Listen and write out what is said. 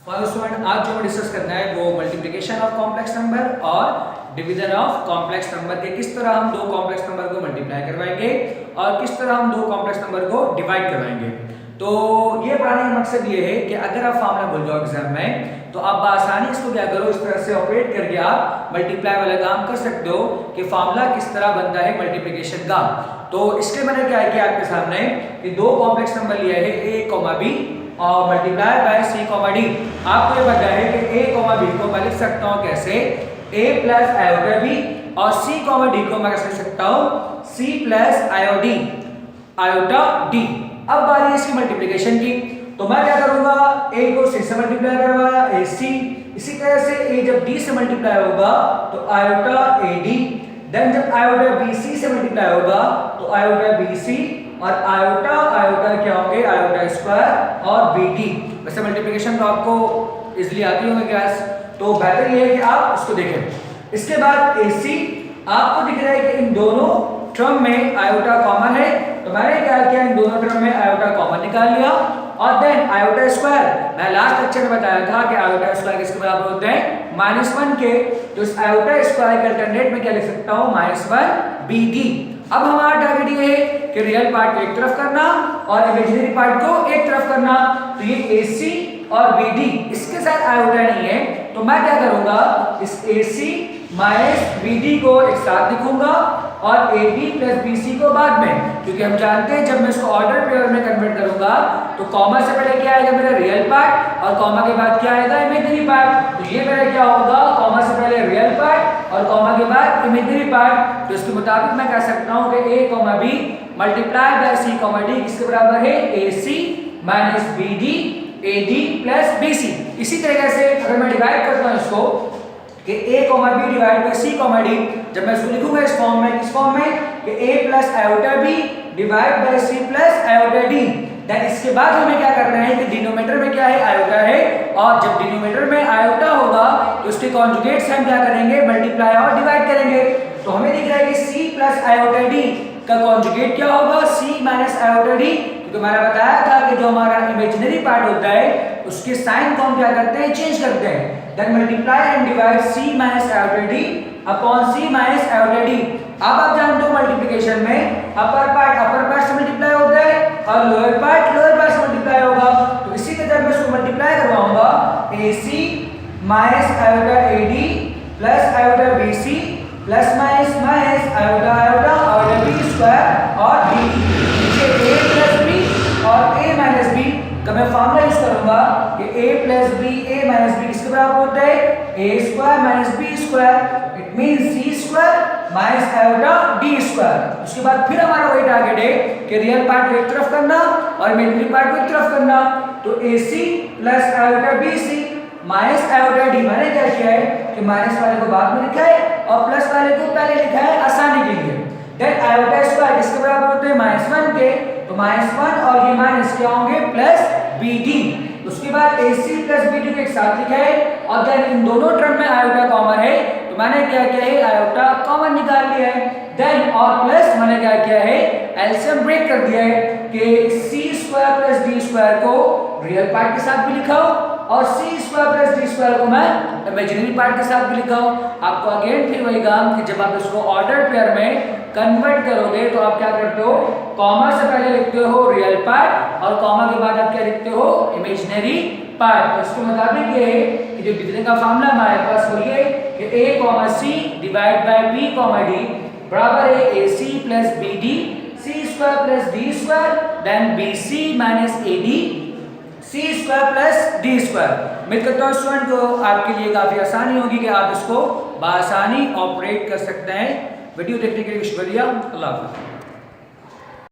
और स्टूडेंट आज जो हमें डिस्कस करना है वो मल्टीप्लिकेशन ऑफ कॉम्प्लेक्स नंबर और डिवीजन ऑफ कॉम्प्लेक्स नंबर के किस तरह हम दो कॉम्प्लेक्स नंबर को मल्टीप्लाई करवाएंगे और किस तरह हम दो कॉम्प्लेक्स नंबर को डिवाइड करवाएंगे। तो ये पढ़ाने का मकसद ये है कि अगर आप फार्मूला भूल जाओ एग्जाम में तो आप आसानी इसको क्या करो, इस तरह से ऑपरेट करके आप मल्टीप्लाई वाला काम कर सकते हो कि फार्मूला किस तरह बनता है मल्टीप्लिकेशन का। तो इसके मैंने क्या किया आपके सामने कि दो कॉम्प्लेक्स नंबर लिया है a, b और मल्टीप्लाई बाय c, d। आपको ये पता है कि a, b को मैं लिख सकता हूँ कैसे, a प्लस आयोटा b और c, d को मैं कैसे लिख सकता हूँ c प्लस आयोटा d। अब बारी है इसकी मल्टीप्लिकेशन की, तो मैं क्या करूंगा, a को c से मल्टीप्लाई करवाया ac, इसी तरह से a जब d से मल्टीप्लाई होगा तो आयोटा ad, देन जब आयोटा bc से मल्टीप्लाई होगा तो आयोटा bc और आयोटा क्या होंगे, आयोटा स्क्वायर और bd। वैसे मल्टीप्लिकेशन तो आपको इजीली आती होगी क्लास, तो बेहतर ये है कि आप उसको देखें। इसके बाद ac आपको दिख रहा है कि इन दोनों टर्म में आयोटा कॉमन है, तो मैंने क्या किया, इन दोनों टर्म में आयोटा कॉमन निकाल लिया और देन आयोटा स्क्वायर, मैं लास्ट लेक्चर में बताया था कि आयोटा स्क्वायर किसके बराबर होते हैं, -1 के। तो इस आयोटा स्क्वायर के अल्टरनेट में क्या लिख सकता हूं, -1 bd। अब हमारा टारगेट ये है कि रियल पार्ट को एक तरफ करना और इमेजिनरी पार्ट को एक तरफ करना। तो ये ac और bd इसके साथ आयोटा नहीं है, तो मैं क्या करूंगा, इस ac माइनस bd को एक साथ लिखूंगा और ab प्लस bc को बाद में, क्योंकि हम जानते हैं जब मैं इसको ऑर्डर पेयर में कन्वर्ट करूंगा तो कॉमा से पहले क्या आएगा, मेरा रियल पार्ट और कॉमा के बाद क्या आएगा, इमेजिनरी पार्ट। तो ये मेरा क्या होगा, कॉमा से पहले रियल पार्ट और कॉमा के बाद इमेजिनरी पार्ट। तो इसके मुताबिक मैं कह सकता हूं कि a, b multiply by c, d किसके बराबर है, ac minus bd ad plus bc। इसी तरीके से अगर मैं डिवाइड करता हूं इसको कि a, b divide by c, d, जब मैं इसको लिखूंगा इस फॉर्म में, किस फॉर्म में, कि a plus iota b divide by c plus iota d। Then इसके बाद हमें क्या करना है कि डिनोमिनेटर में क्या है, आयोटा है, और जब डिनोमिनेटर में आयोटा होगा तो उसके कॉन्जुगेट से हम क्या करेंगे, मल्टीप्लाई और डिवाइड करेंगे। तो हमें दिख रहा है कि c प्लस आयोटा d का कॉन्जुगेट क्या होगा, c माइनस आयोटा d, क्योंकि मैंने बताया था कि जो हमारा इमेजिनरी पार्ट होता है उसके साइन को हम क्या करते हैं, चेंज करते हैं। Then multiply and divide c minus iota d upon c minus iota d। अब आप जानते हो मल्टीप्लिकेशन में अपर पार्ट से मल्टीप्लाई होता है और लोअर पार्ट से मल्टीप्लाई होगा। तो इसी के तरह मैं इसको मल्टीप्लाई करवाऊंगा, ac minus iota ad plus iota bc plus minus iota b square और d, नीचे a प्लस b और a माइनस b का मैं फार्मूला यूज करूंगा कि a plus b a minus b किसके बराबर होता है, a square minus b square, it means c square minus iota d square. उसके बाद फिर हमारा वही टारगेट है कि रियल पार्ट को एक तरफ करना और इमेजिनरी पार्ट को एक तरफ करना। तो ac plus iota bc minus iota d, मैंने क्या किया है कि माइनस वाले को बाद में लिखा है और प्लस वाले को पहले लिखा है आसानी के लिए। देन आयोटा स्क्वायर किसके बराबर होते हैं, -1 के, तो -1 और ये माइनस क्या होंगे, प्लस bd। उसके बाद ac प्लस bd को एक साथ लिखा है और देन इन दोनों टर्म में आयोटा कॉमन है, तो मैंने क्या किया है, आयोटा कॉमन निकाल लिया है। देन और प्लस मैंने क्या किया है, एलसीएम ब्रेक कर दिया है कि c square plus d square को रियल पार्ट के साथ भी लिखा हो और c square plus d square को मैं इमेजिनरी पार्ट के साथ भी लिखा हो। आपको अगेन फिर वही काम कि जब आप इसको ऑर्डर पेयर में कन्वर्ट करोगे तो आप क्या करते हो, कॉमा से पहले लिखते हो रियल पार्ट और कॉमा के बाद आप क्या लिखते हो, इमेजिनरी पार्ट। तो इसके मुताबिक ये है कि जो डिवीजन का फार्मूला हमारे पास वो ये कि a, c divide by b, d बराबर है ac plus bd c square plus d square then bc minus ad c square plus d square. उम्मीद करता हूं स्टूडेंट को आपके लिए काफी आसानी होगी कि आप इसको बआसानी ऑपरेट कर सकते हैं। वीडियो देखने के लिए शुक्रिया, अल्लाह हाफ़िज़।